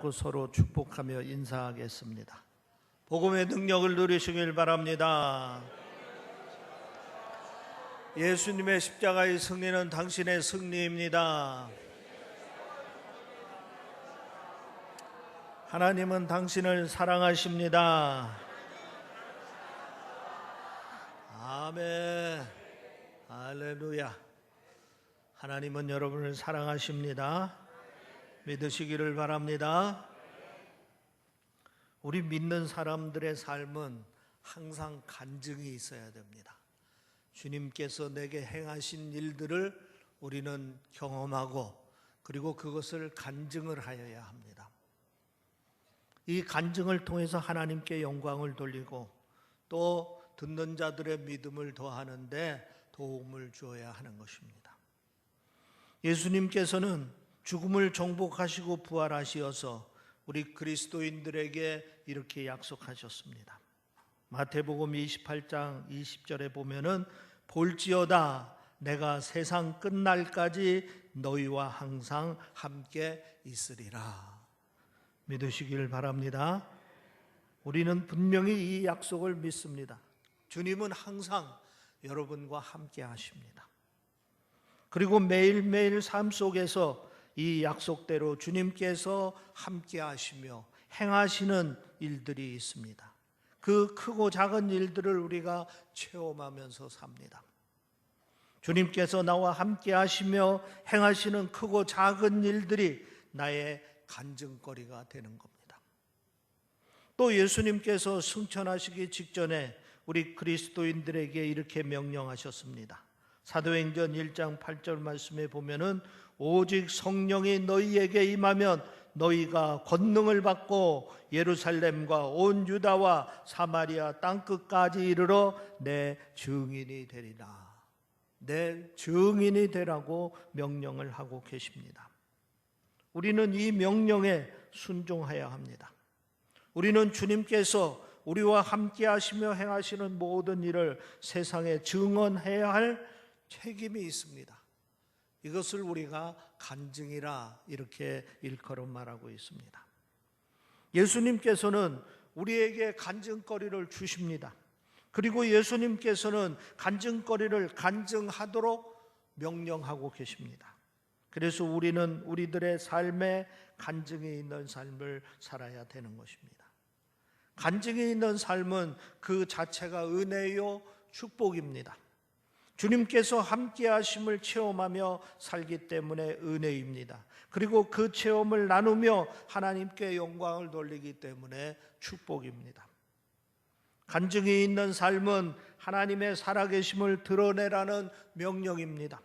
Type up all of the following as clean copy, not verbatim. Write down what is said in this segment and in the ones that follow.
붙잡고 서로 축복하며 인사하겠습니다. 복음의 능력을 누리시길 바랍니다. 예수님의 십자가의 승리는 당신의 승리입니다. 하나님은 당신을 사랑하십니다. 아멘. 할렐루야. 하나님은 여러분을 사랑하십니다. 믿으시기를 바랍니다. 우리 믿는 사람들의 삶은 항상 간증이 있어야 됩니다. 주님께서 내게 행하신 일들을 우리는 경험하고 그리고 그것을 간증을 하여야 합니다. 이 간증을 통해서 하나님께 영광을 돌리고 또 듣는 자들의 믿음을 더하는데 도움을 주어야 하는 것입니다. 예수님께서는 죽음을 정복하시고 부활하시어서 우리 그리스도인들에게 이렇게 약속하셨습니다. 마태복음 28장 20절에 보면은 볼지어다 내가 세상 끝날까지 너희와 항상 함께 있으리라. 믿으시길 바랍니다. 우리는 분명히 이 약속을 믿습니다. 주님은 항상 여러분과 함께 하십니다. 그리고 매일매일 삶 속에서 이 약속대로 주님께서 함께 하시며 행하시는 일들이 있습니다. 그 크고 작은 일들을 우리가 체험하면서 삽니다. 주님께서 나와 함께 하시며 행하시는 크고 작은 일들이 나의 간증거리가 되는 겁니다. 또 예수님께서 승천하시기 직전에 우리 그리스도인들에게 이렇게 명령하셨습니다. 사도행전 1장 8절 말씀에 보면은 오직 성령이 너희에게 임하면 너희가 권능을 받고 예루살렘과 온 유다와 사마리아 땅끝까지 이르러 내 증인이 되리라. 내 증인이 되라고 명령을 하고 계십니다. 우리는 이 명령에 순종해야 합니다. 우리는 주님께서 우리와 함께 하시며 행하시는 모든 일을 세상에 증언해야 할 책임이 있습니다. 이것을 우리가 간증이라 이렇게 일컬어 말하고 있습니다. 예수님께서는 우리에게 간증거리를 주십니다. 그리고 예수님께서는 간증거리를 간증하도록 명령하고 계십니다. 그래서 우리는 우리들의 삶에 간증이 있는 삶을 살아야 되는 것입니다. 간증이 있는 삶은 그 자체가 은혜요 축복입니다. 주님께서 함께 하심을 체험하며 살기 때문에 은혜입니다. 그리고 그 체험을 나누며 하나님께 영광을 돌리기 때문에 축복입니다. 간증이 있는 삶은 하나님의 살아계심을 드러내라는 명령입니다.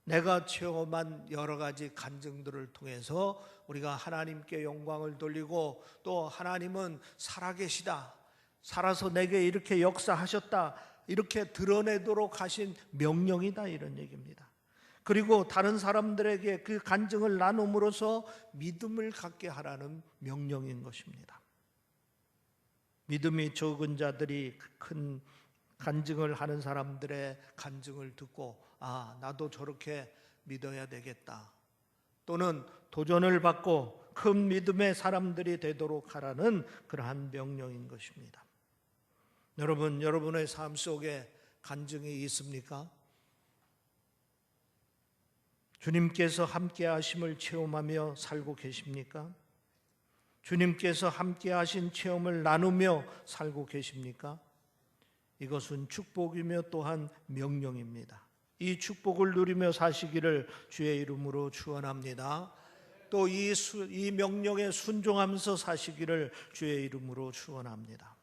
내가 체험한 여러 가지 간증들을 통해서 우리가 하나님께 영광을 돌리고 또 하나님은 살아계시다, 살아서 내게 이렇게 역사하셨다, 이렇게 드러내도록 하신 명령이다, 이런 얘기입니다. 그리고 다른 사람들에게 그 간증을 나눔으로써 믿음을 갖게 하라는 명령인 것입니다. 믿음이 적은 자들이 큰 간증을 하는 사람들의 간증을 듣고 나도 저렇게 믿어야 되겠다, 또는 도전을 받고 큰 믿음의 사람들이 되도록 하라는 그러한 명령인 것입니다. 여러분, 여러분의 삶 속에 간증이 있습니까? 주님께서 함께 하심을 체험하며 살고 계십니까? 주님께서 함께 하신 체험을 나누며 살고 계십니까? 이것은 축복이며 또한 명령입니다. 이 축복을 누리며 사시기를 주의 이름으로 축원합니다. 또 이 명령에 순종하면서 사시기를 주의 이름으로 축원합니다.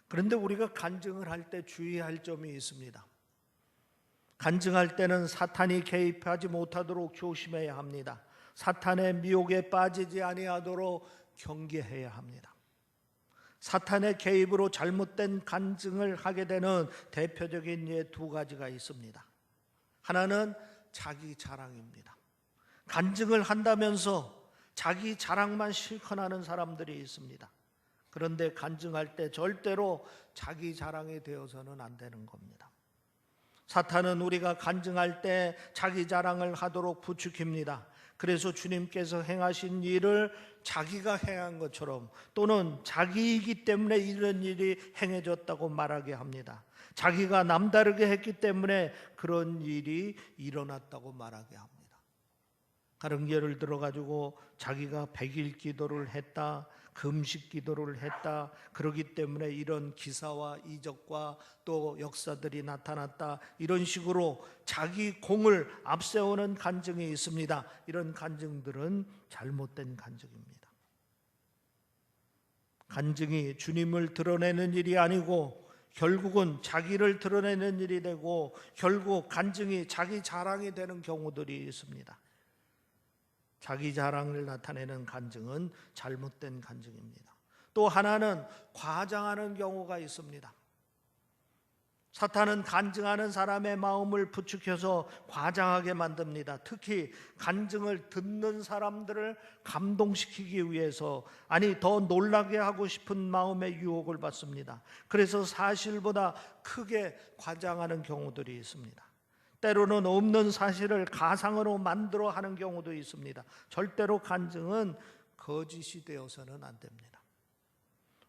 그런데 우리가 간증을 할 때 주의할 점이 있습니다. 간증할 때는 사탄이 개입하지 못하도록 조심해야 합니다. 사탄의 미혹에 빠지지 아니하도록 경계해야 합니다. 사탄의 개입으로 잘못된 간증을 하게 되는 대표적인 예 두 가지가 있습니다. 하나는 자기 자랑입니다. 간증을 한다면서 자기 자랑만 실컷 하는 사람들이 있습니다. 그런데 간증할 때 절대로 자기 자랑이 되어서는 안 되는 겁니다. 사탄은 우리가 간증할 때 자기 자랑을 하도록 부추깁니다. 그래서 주님께서 행하신 일을 자기가 행한 것처럼 또는 자기이기 때문에 이런 일이 행해졌다고 말하게 합니다. 자기가 남다르게 했기 때문에 그런 일이 일어났다고 말하게 합니다. 다른 예를 들어가지고 자기가 100일 기도를 했다, 금식 기도를 했다, 그러기 때문에 이런 기사와 이적과 또 역사들이 나타났다, 이런 식으로 자기 공을 앞세우는 간증이 있습니다. 이런 간증들은 잘못된 간증입니다. 간증이 주님을 드러내는 일이 아니고 결국은 자기를 드러내는 일이 되고 결국 간증이 자기 자랑이 되는 경우들이 있습니다. 자기 자랑을 나타내는 간증은 잘못된 간증입니다. 또 하나는 과장하는 경우가 있습니다. 사탄은 간증하는 사람의 마음을 부추겨서 과장하게 만듭니다. 특히 간증을 듣는 사람들을 감동시키기 위해서, 아니 더 놀라게 하고 싶은 마음의 유혹을 받습니다. 그래서 사실보다 크게 과장하는 경우들이 있습니다. 때로는 없는 사실을 가상으로 만들어 하는 경우도 있습니다. 절대로 간증은 거짓이 되어서는 안 됩니다.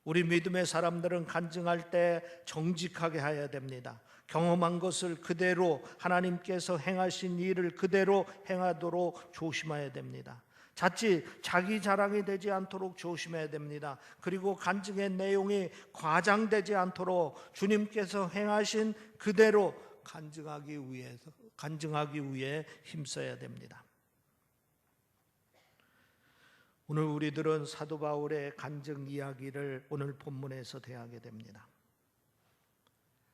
우리 믿음의 사람들은 간증할 때 정직하게 해야 됩니다. 경험한 것을 그대로, 하나님께서 행하신 일을 그대로 행하도록 조심해야 됩니다. 자칫 자기 자랑이 되지 않도록 조심해야 됩니다. 그리고 간증의 내용이 과장되지 않도록 주님께서 행하신 그대로 간증하기 위해 힘써야 됩니다. 오늘 우리들은 사도 바울의 간증 이야기를 오늘 본문에서 대하게 됩니다.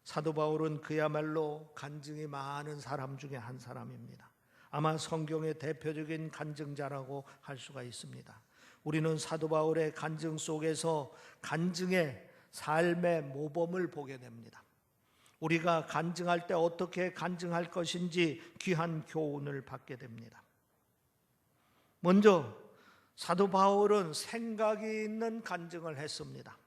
사도 바울은 그야말로 간증이 많은 사람 중에 한 사람입니다. 아마 성경의 대표적인 간증자라고 할 수가 있습니다. 우리는 사도 바울의 간증 속에서 간증의 삶의 모범을 보게 됩니다. 우리가 간증할 때 어떻게 간증할 것인지 귀한 교훈을 받게 됩니다. 먼저 사도 바울은 생각이 있는 간증을 했습니다.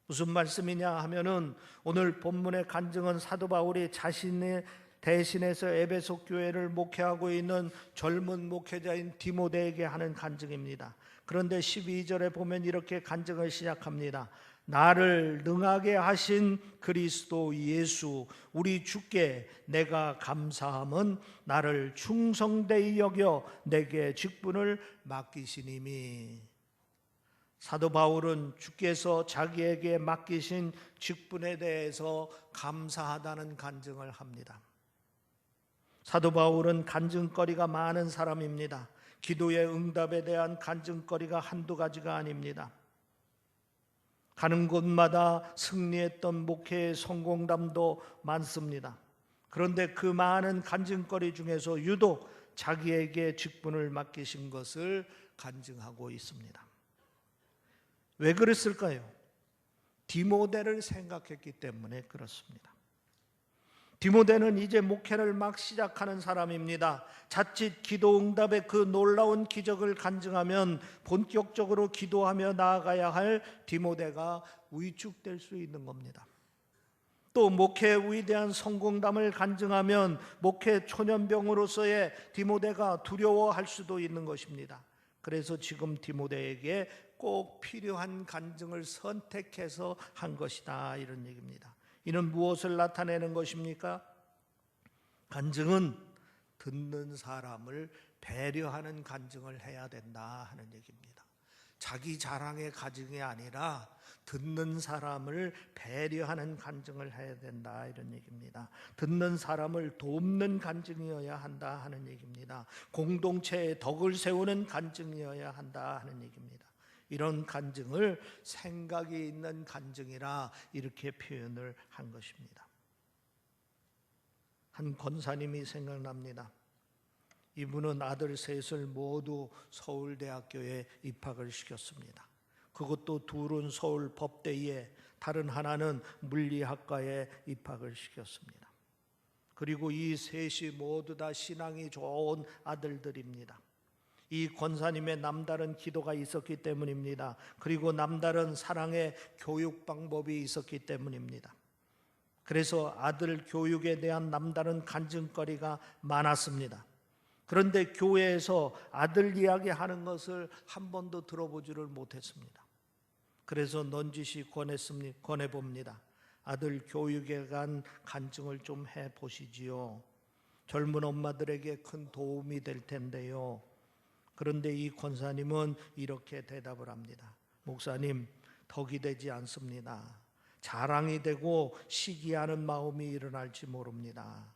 무슨 말씀이냐 하면은 오늘 본문의 간증은 사도 바울이 자신의 대신해서 에베소 교회를 목회하고 있는 젊은 목회자인 디모데에게 하는 간증입니다. 그런데 12절에 보면 이렇게 간증을 시작합니다. 나를 능하게 하신 그리스도 예수 우리 주께 내가 감사함은 나를 충성되이 여겨 내게 직분을 맡기시님이. 사도 바울은 주께서 자기에게 맡기신 직분에 대해서 감사하다는 간증을 합니다. 사도 바울은 간증거리가 많은 사람입니다. 기도의 응답에 대한 간증거리가 한두 가지가 아닙니다. 가는 곳마다 승리했던 목회의 성공담도 많습니다. 그런데 그 많은 간증거리 중에서 유독 자기에게 직분을 맡기신 것을 간증하고 있습니다. 왜 그랬을까요? 디모데를 생각했기 때문에 그렇습니다. 디모데는 이제 목회를 막 시작하는 사람입니다. 자칫 기도 응답의 그 놀라운 기적을 간증하면 본격적으로 기도하며 나아가야 할 디모데가 위축될 수 있는 겁니다. 또 목회의 위대한 성공담을 간증하면 목회 초년병으로서의 디모데가 두려워할 수도 있는 것입니다. 그래서 지금 디모데에게 꼭 필요한 간증을 선택해서 한 것이다, 이런 얘기입니다. 이는 무엇을 나타내는 것입니까? 간증은 듣는 사람을 배려하는 간증을 해야 된다 하는 얘기입니다. 자기 자랑의 간증이 아니라 듣는 사람을 배려하는 간증을 해야 된다, 이런 얘기입니다. 듣는 사람을 돕는 간증이어야 한다 하는 얘기입니다. 공동체의 덕을 세우는 간증이어야 한다 하는 얘기입니다. 이런 간증을 생각이 있는 간증이라 이렇게 표현을 한 것입니다. 한 권사님이 생각납니다. 이분은 아들 셋을 모두 서울대학교에 입학을 시켰습니다. 그것도 둘은 서울법대에, 다른 하나는 물리학과에 입학을 시켰습니다. 그리고 이 셋이 모두 다 신앙이 좋은 아들들입니다. 이 권사님의 남다른 기도가 있었기 때문입니다. 그리고 남다른 사랑의 교육 방법이 있었기 때문입니다. 그래서 아들 교육에 대한 남다른 간증거리가 많았습니다. 그런데 교회에서 아들 이야기하는 것을 한 번도 들어보지를 못했습니다. 그래서 넌지시 권해봅니다. 아들 교육에 관한 간증을 좀 해보시지요. 젊은 엄마들에게 큰 도움이 될 텐데요. 그런데 이 권사님은 이렇게 대답을 합니다. 목사님, 덕이 되지 않습니다. 자랑이 되고 시기하는 마음이 일어날지 모릅니다.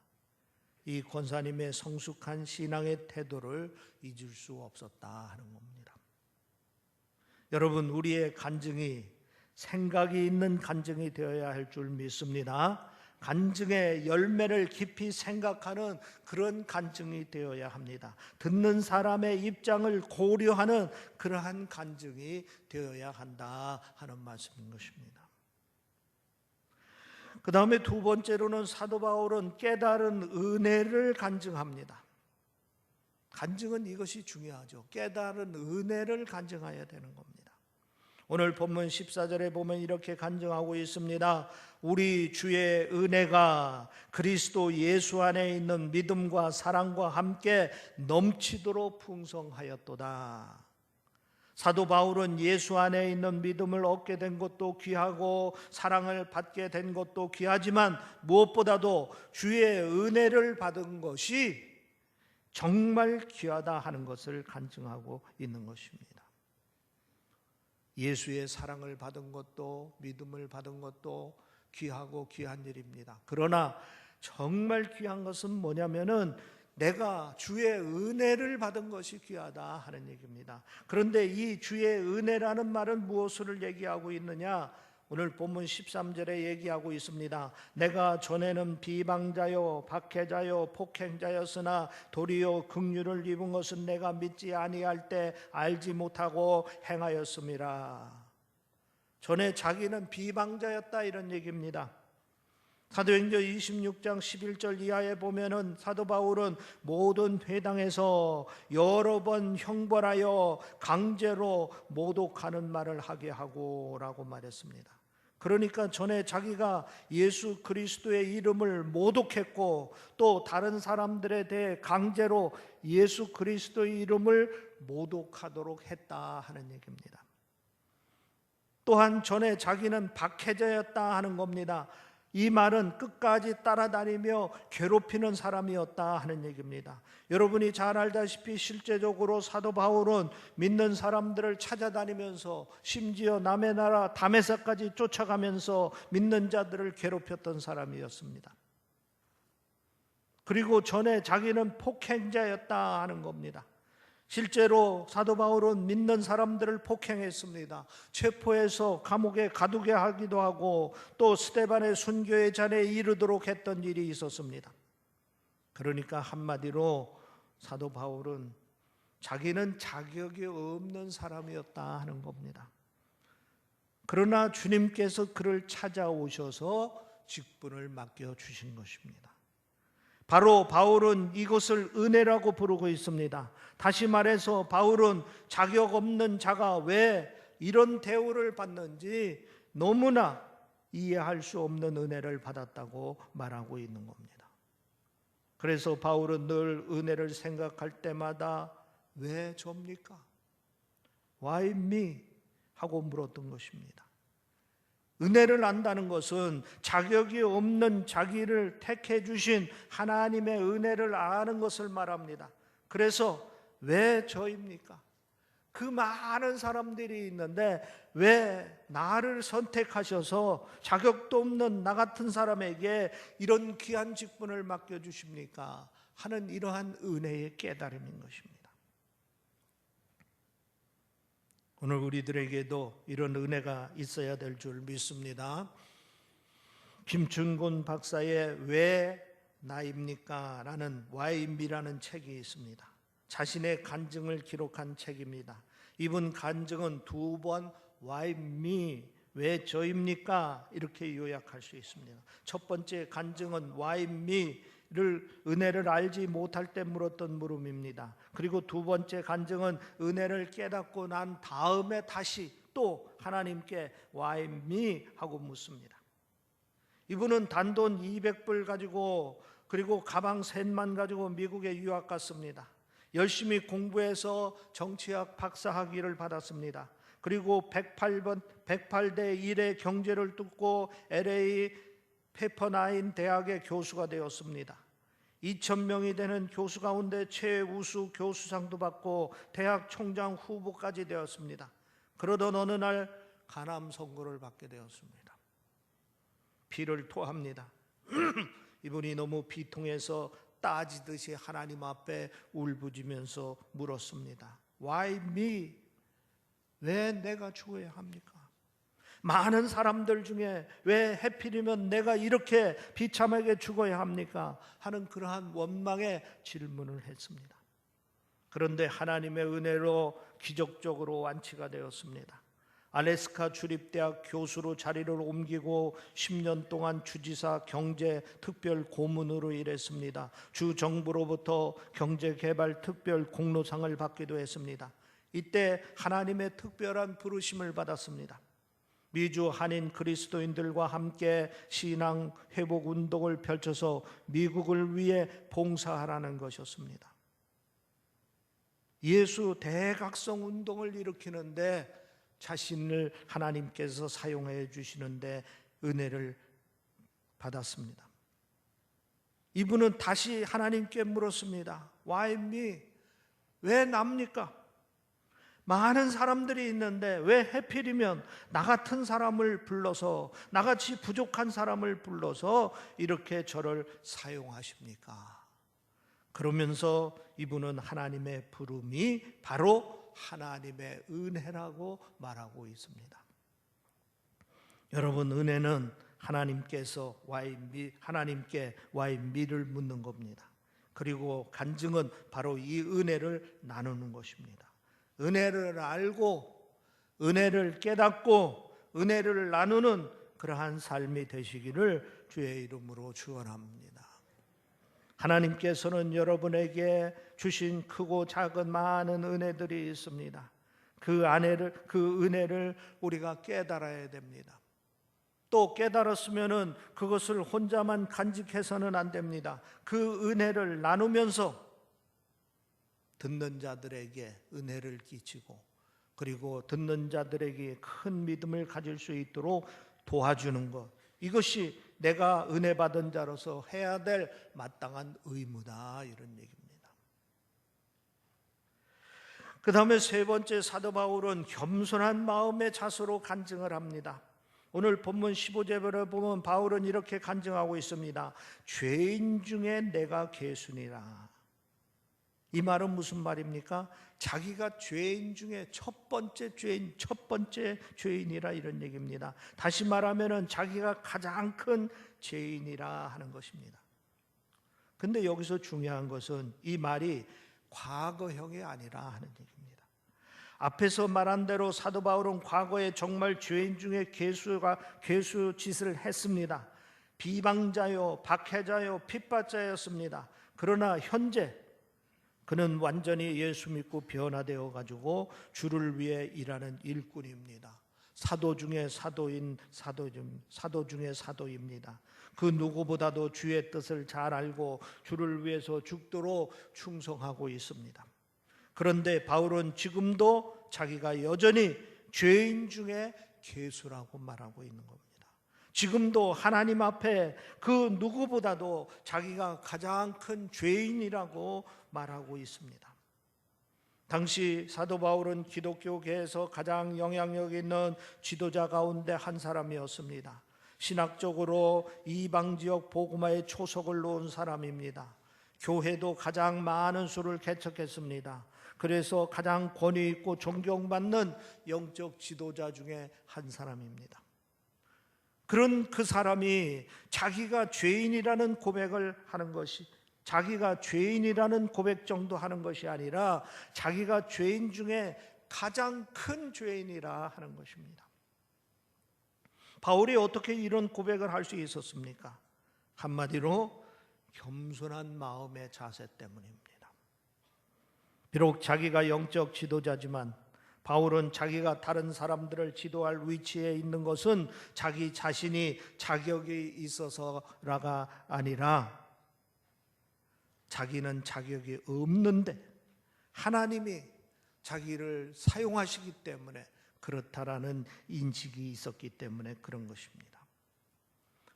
이 권사님의 성숙한 신앙의 태도를 잊을 수 없었다 하는 겁니다. 여러분, 우리의 간증이 생각이 있는 간증이 되어야 할 줄 믿습니다. 간증의 열매를 깊이 생각하는 그런 간증이 되어야 합니다. 듣는 사람의 입장을 고려하는 그러한 간증이 되어야 한다 하는 말씀인 것입니다. 그 다음에 두 번째로는 사도 바울은 깨달은 은혜를 간증합니다. 간증은 이것이 중요하죠. 깨달은 은혜를 간증해야 되는 겁니다. 오늘 본문 14절에 보면 이렇게 간증하고 있습니다. 우리 주의 은혜가 그리스도 예수 안에 있는 믿음과 사랑과 함께 넘치도록 풍성하였도다. 사도 바울은 예수 안에 있는 믿음을 얻게 된 것도 귀하고 사랑을 받게 된 것도 귀하지만 무엇보다도 주의 은혜를 받은 것이 정말 귀하다 하는 것을 간증하고 있는 것입니다. 예수의 사랑을 받은 것도 믿음을 받은 것도 귀하고 귀한 일입니다. 그러나 정말 귀한 것은 뭐냐면은 내가 주의 은혜를 받은 것이 귀하다 하는 얘기입니다. 그런데 이 주의 은혜라는 말은 무엇을 얘기하고 있느냐? 오늘 본문 13절에 얘기하고 있습니다. 내가 전에는 비방자요 박해자요 폭행자였으나 도리어 긍휼을 입은 것은 내가 믿지 아니할 때 알지 못하고 행하였음이라. 전에 자기는 비방자였다 이런 얘기입니다. 사도행전 26장 11절 이하에 보면은 사도 바울은 모든 회당에서 여러 번 형벌하여 강제로 모독하는 말을 하게 하고 라고 말했습니다. 그러니까 전에 자기가 예수 그리스도의 이름을 모독했고 또 다른 사람들에 대해 강제로 예수 그리스도의 이름을 모독하도록 했다 하는 얘기입니다. 또한 전에 자기는 박해자였다 하는 겁니다. 이 말은 끝까지 따라다니며 괴롭히는 사람이었다 하는 얘기입니다. 여러분이 잘 알다시피 실제적으로 사도 바울은 믿는 사람들을 찾아다니면서 심지어 남의 나라 다메섹까지 쫓아가면서 믿는 자들을 괴롭혔던 사람이었습니다. 그리고 전에 자기는 폭행자였다 하는 겁니다. 실제로 사도 바울은 믿는 사람들을 폭행했습니다. 체포해서 감옥에 가두게 하기도 하고 또 스데반의 순교의 잔에 이르도록 했던 일이 있었습니다. 그러니까 한마디로 사도 바울은 자기는 자격이 없는 사람이었다 하는 겁니다. 그러나 주님께서 그를 찾아오셔서 직분을 맡겨주신 것입니다. 바로 바울은 이것을 은혜라고 부르고 있습니다. 다시 말해서 바울은 자격 없는 자가 왜 이런 대우를 받는지 너무나 이해할 수 없는 은혜를 받았다고 말하고 있는 겁니다. 그래서 바울은 늘 은혜를 생각할 때마다 왜 접니까? Why me? 하고 물었던 것입니다. 은혜를 안다는 것은 자격이 없는 자기를 택해 주신 하나님의 은혜를 아는 것을 말합니다. 그래서 왜 저입니까? 그 많은 사람들이 있는데 왜 나를 선택하셔서 자격도 없는 나 같은 사람에게 이런 귀한 직분을 맡겨주십니까? 하는 이러한 은혜의 깨달음인 것입니다. 오늘 우리들에게도 이런 은혜가 있어야 될 줄 믿습니다. 김춘곤 박사의 왜 나입니까? 라는 Why me라는 책이 있습니다. 자신의 간증을 기록한 책입니다. 이분 간증은 두 번 Why me? 왜 저입니까? 이렇게 요약할 수 있습니다. 첫 번째 간증은 Why me? 를 은혜를 알지 못할 때 물었던 물음입니다. 그리고 두 번째 간증은 은혜를 깨닫고 난 다음에 다시 또 하나님께 Why me? 하고 묻습니다. 이분은 단돈 200불 가지고 그리고 가방 셋만 가지고 미국에 유학 갔습니다. 열심히 공부해서 정치학 박사 학위를 받았습니다. 그리고 108대 1의 경제를 뚫고 LA 페퍼나인 대학의 교수가 되었습니다. 2,000명이 되는 교수 가운데 최우수 교수상도 받고 대학 총장 후보까지 되었습니다. 그러던 어느 날 간암 선고를 받게 되었습니다. 피를 토합니다. 이분이 너무 비통해서 따지듯이 하나님 앞에 울부짖으면서 물었습니다. Why me? 왜 내가 죽어야 합니까? 많은 사람들 중에 왜 하필이면 내가 이렇게 비참하게 죽어야 합니까? 하는 그러한 원망의 질문을 했습니다. 그런데 하나님의 은혜로 기적적으로 완치가 되었습니다. 알래스카 주립대학 교수로 자리를 옮기고 10년 동안 주지사 경제 특별 고문으로 일했습니다. 주 정부로부터 경제개발 특별 공로상을 받기도 했습니다. 이때 하나님의 특별한 부르심을 받았습니다. 미주 한인 그리스도인들과 함께 신앙 회복 운동을 펼쳐서 미국을 위해 봉사하라는 것이었습니다. 예수 대각성 운동을 일으키는데 자신을 하나님께서 사용해 주시는데 은혜를 받았습니다. 이분은 다시 하나님께 물었습니다. Why me? 왜 납니까? 많은 사람들이 있는데 왜 하필이면 나 같은 사람을 불러서, 나같이 부족한 사람을 불러서 이렇게 저를 사용하십니까? 그러면서 이분은 하나님의 부름이 바로 하나님의 은혜라고 말하고 있습니다. 여러분, 은혜는 하나님께서 하나님께 why me를 묻는 겁니다. 그리고 간증은 바로 이 은혜를 나누는 것입니다. 은혜를 알고 은혜를 깨닫고 은혜를 나누는 그러한 삶이 되시기를 주의 이름으로 축원합니다. 하나님께서는 여러분에게 주신 크고 작은 많은 은혜들이 있습니다. 그 은혜를 우리가 깨달아야 됩니다. 또 깨달았으면은 그것을 혼자만 간직해서는 안 됩니다. 그 은혜를 나누면서 듣는 자들에게 은혜를 끼치고, 그리고 듣는 자들에게 큰 믿음을 가질 수 있도록 도와주는 것, 이것이 내가 은혜 받은 자로서 해야 될 마땅한 의무다, 이런 얘기입니다. 그 다음에 세 번째, 사도 바울은 겸손한 마음의 자세로 간증을 합니다. 오늘 본문 15절에 보면 바울은 이렇게 간증하고 있습니다. 죄인 중에 내가 괴순이라. 이 말은 무슨 말입니까? 자기가 죄인 중에 첫 번째 죄인이라, 이런 얘기입니다. 다시 말하면 자기가 가장 큰 죄인이라 하는 것입니다. 근데 여기서 중요한 것은 이 말이 과거형이 아니라 하는 얘기입니다. 앞에서 말한 대로 사도 바울은 과거에 정말 죄인 중에 괴수 짓을 했습니다. 비방자요, 박해자요, 핍박자였습니다. 그러나 현재 그는 완전히 예수 믿고 변화되어 가지고 주를 위해 일하는 일꾼입니다. 사도 중에 사도입니다. 그 누구보다도 주의 뜻을 잘 알고 주를 위해서 죽도록 충성하고 있습니다. 그런데 바울은 지금도 자기가 여전히 죄인 중에 괴수라고 말하고 있는 겁니다. 지금도 하나님 앞에 그 누구보다도 자기가 가장 큰 죄인이라고 말하고 있습니다. 당시 사도 바울은 기독교계에서 가장 영향력 있는 지도자 가운데 한 사람이었습니다. 신학적으로 이방 지역 복음화에 초석을 놓은 사람입니다. 교회도 가장 많은 수를 개척했습니다. 그래서 가장 권위 있고 존경받는 영적 지도자 중에 한 사람입니다. 그런 그 사람이 자기가 죄인이라는 고백을 하는 것이, 자기가 죄인이라는 고백 정도 하는 것이 아니라 자기가 죄인 중에 가장 큰 죄인이라 하는 것입니다. 바울이 어떻게 이런 고백을 할 수 있었습니까? 한마디로 겸손한 마음의 자세 때문입니다. 비록 자기가 영적 지도자지만 바울은 자기가 다른 사람들을 지도할 위치에 있는 것은 자기 자신이 자격이 있어서라가 아니라 자기는 자격이 없는데 하나님이 자기를 사용하시기 때문에 그렇다라는 인식이 있었기 때문에 그런 것입니다.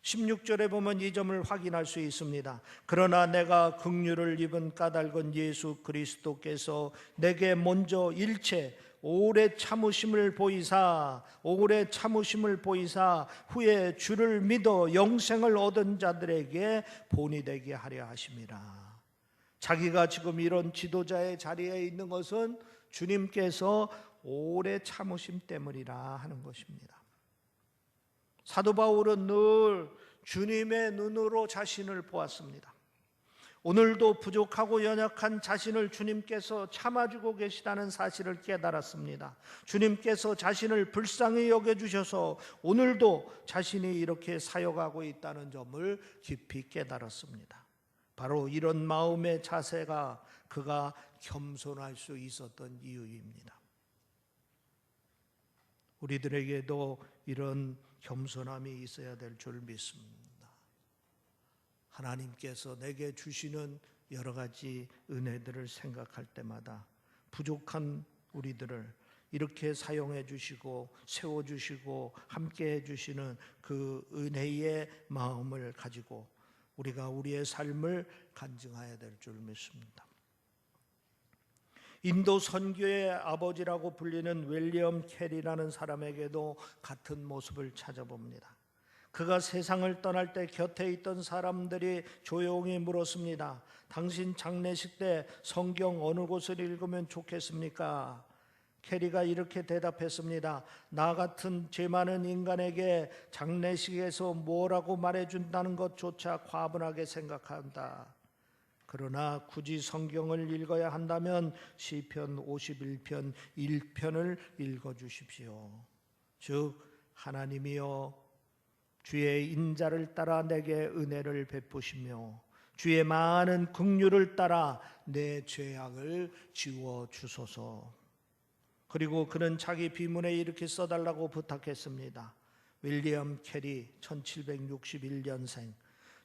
16절에 보면 이 점을 확인할 수 있습니다. 그러나 내가 긍휼을 입은 까닭은 예수 그리스도께서 내게 먼저 일체 오래 참으심을 보이사 후에 주를 믿어 영생을 얻은 자들에게 본이 되게 하려 하심이라. 자기가 지금 이런 지도자의 자리에 있는 것은 주님께서 오래 참으심 때문이라 하는 것입니다. 사도 바울은 늘 주님의 눈으로 자신을 보았습니다. 오늘도 부족하고 연약한 자신을 주님께서 참아주고 계시다는 사실을 깨달았습니다. 주님께서 자신을 불쌍히 여겨주셔서 오늘도 자신이 이렇게 사역하고 있다는 점을 깊이 깨달았습니다. 바로 이런 마음의 자세가 그가 겸손할 수 있었던 이유입니다. 우리들에게도 이런 겸손함이 있어야 될 줄 믿습니다. 하나님께서 내게 주시는 여러 가지 은혜들을 생각할 때마다 부족한 우리들을 이렇게 사용해 주시고 세워주시고 함께 해주시는 그 은혜의 마음을 가지고 우리가 우리의 삶을 간증해야 될 줄 믿습니다. 인도 선교의 아버지라고 불리는 윌리엄 캐리라는 사람에게도 같은 모습을 찾아봅니다. 그가 세상을 떠날 때 곁에 있던 사람들이 조용히 물었습니다. 당신 장례식 때 성경 어느 곳을 읽으면 좋겠습니까? 캐리가 이렇게 대답했습니다. 나 같은 죄 많은 인간에게 장례식에서 뭐라고 말해준다는 것조차 과분하게 생각한다. 그러나 굳이 성경을 읽어야 한다면 시편 51편 1편을 읽어주십시오. 즉 하나님이여 주의 인자를 따라 내게 은혜를 베푸시며 주의 많은 긍휼을 따라 내 죄악을 지워주소서. 그리고 그는 자기 비문에 이렇게 써달라고 부탁했습니다. 윌리엄 캐리 1761년생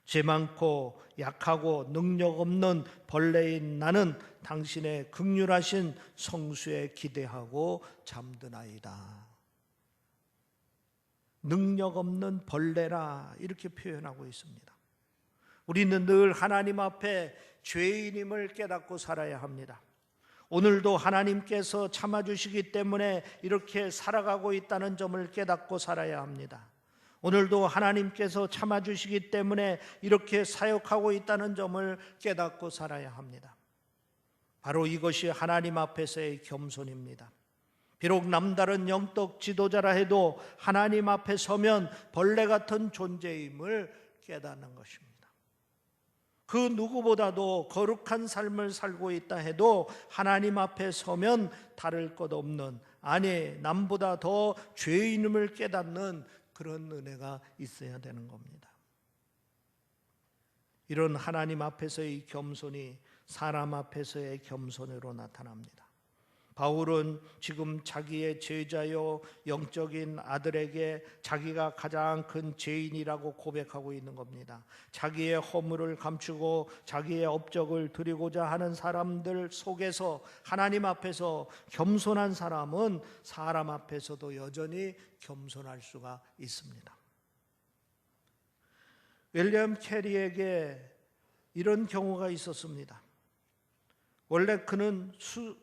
죄 많고 약하고 능력 없는 벌레인 나는 당신의 긍휼하신 성수에 기대하고 잠드나이다. 능력 없는 벌레라 이렇게 표현하고 있습니다. 우리는 늘 하나님 앞에 죄인임을 깨닫고 살아야 합니다. 오늘도 하나님께서 참아주시기 때문에 이렇게 살아가고 있다는 점을 깨닫고 살아야 합니다. 오늘도 하나님께서 참아주시기 때문에 이렇게 사역하고 있다는 점을 깨닫고 살아야 합니다. 바로 이것이 하나님 앞에서의 겸손입니다. 비록 남다른 영적 지도자라 해도 하나님 앞에 서면 벌레 같은 존재임을 깨닫는 것입니다. 그 누구보다도 거룩한 삶을 살고 있다 해도 하나님 앞에 서면 다를 것 없는, 아니 남보다 더 죄인임을 깨닫는 그런 은혜가 있어야 되는 겁니다. 이런 하나님 앞에서의 겸손이 사람 앞에서의 겸손으로 나타납니다. 바울은 지금 자기의 제자요 영적인 아들에게 자기가 가장 큰 죄인이라고 고백하고 있는 겁니다. 자기의 허물을 감추고 자기의 업적을 드리고자 하는 사람들 속에서 하나님 앞에서 겸손한 사람은 사람 앞에서도 여전히 겸손할 수가 있습니다. 윌리엄 캐리에게 이런 경우가 있었습니다. 원래 그는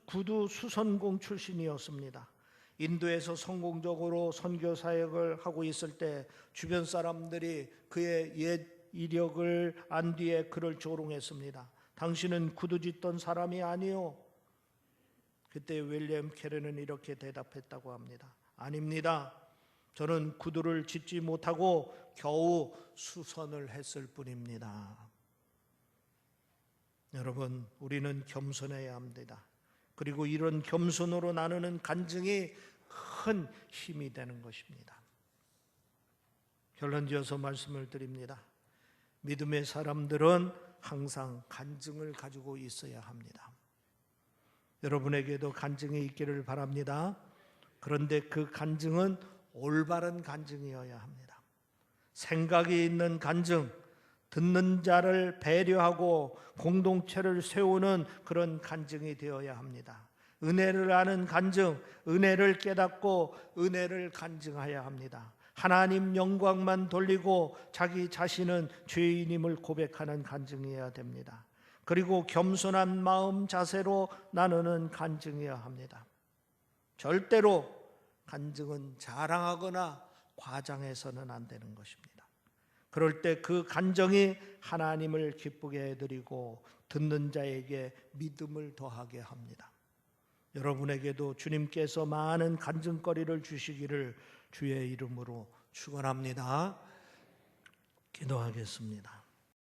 구두 수선공 출신이었습니다. 인도에서 성공적으로 선교 사역을 하고 있을 때 주변 사람들이 그의 옛 이력을 안 뒤에 그를 조롱했습니다. 당신은 구두 짓던 사람이 아니요. 그때 윌리엄 캐리는 이렇게 대답했다고 합니다. 아닙니다. 저는 구두를 짓지 못하고 겨우 수선을 했을 뿐입니다. 여러분, 우리는 겸손해야 합니다. 그리고 이런 겸손으로 나누는 간증이 큰 힘이 되는 것입니다. 결론지어서 말씀을 드립니다. 믿음의 사람들은 항상 간증을 가지고 있어야 합니다. 여러분에게도 간증이 있기를 바랍니다. 그런데 그 간증은 올바른 간증이어야 합니다. 생각이 있는 간증, 듣는 자를 배려하고 공동체를 세우는 그런 간증이 되어야 합니다. 은혜를 아는 간증, 은혜를 깨닫고 은혜를 간증해야 합니다. 하나님 영광만 돌리고 자기 자신은 죄인임을 고백하는 간증이어야 됩니다. 그리고 겸손한 마음 자세로 나누는 간증이어야 합니다. 절대로 간증은 자랑하거나 과장해서는 안 되는 것입니다. 그럴 때 그 간증이 하나님을 기쁘게 해드리고 듣는 자에게 믿음을 더하게 합니다. 여러분에게도 주님께서 많은 간증거리를 주시기를 주의 이름으로 축원합니다. 기도하겠습니다.